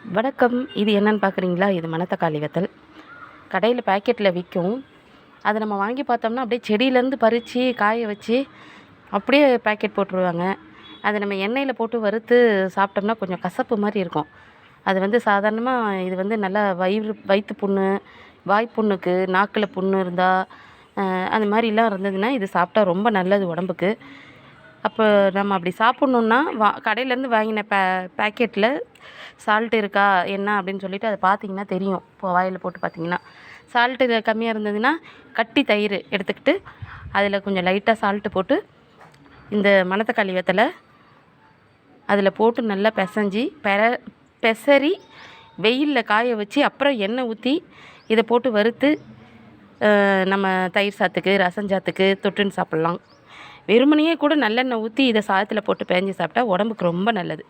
வணக்கம். இது என்னன்னு பார்க்குறீங்களா? இது மணத்தக்காளி வத்தல். கடையில் பாக்கெட்டில் விற்கும். அதை நம்ம வாங்கி பார்த்தோம்னா அப்படியே செடியிலேருந்து பறித்து காய வச்சு அப்படியே பாக்கெட் போட்டுருவாங்க. அதை நம்ம எண்ணெயில் போட்டு வறுத்து சாப்பிட்டோம்னா கொஞ்சம் கசப்பு மாதிரி இருக்கும். அது வந்து சாதாரணமாக இது வந்து நல்லா வயிற்று புண்ணு, வாய் புண்ணுக்கு, நாக்கில் புண்ணு இருந்தால் அந்த மாதிரிலாம் இருந்ததுன்னா இது சாப்பிட்டா ரொம்ப நல்லது உடம்புக்கு. அப்போ நம்ம அப்படி சாப்பிட்ணுன்னா கடையிலேருந்து வாங்கின பேக்கெட்டில் சால்ட் இருக்கா என்ன அப்படின்னு சொல்லிட்டு அதை பார்த்தீங்கன்னா தெரியும். இப்போ வாயில் போட்டு பார்த்தீங்கன்னா சால்ட்டு கம்மியாக இருந்ததுன்னா கட்டி தயிர் எடுத்துக்கிட்டு அதில் கொஞ்சம் லைட்டாக சால்ட்டு போட்டு இந்த மணத்தக்காளி வத்தலை அதில் போட்டு நல்லா பிசைஞ்சி பெசரி வெயிலில் காய வச்சு அப்புறம் எண்ணெய் ஊற்றி இதை போட்டு வறுத்து நம்ம தயிர் சாத்துக்கு, ரசஞ்சாத்துக்கு தொட்டுன்னு சாப்பிட்லாம். வெறுமனையே கூட நல்லெண்ணெய் ஊற்றி இதை சாதத்தில் போட்டு பேஞ்சு சாப்பிட்டா உடம்புக்கு ரொம்ப நல்லது.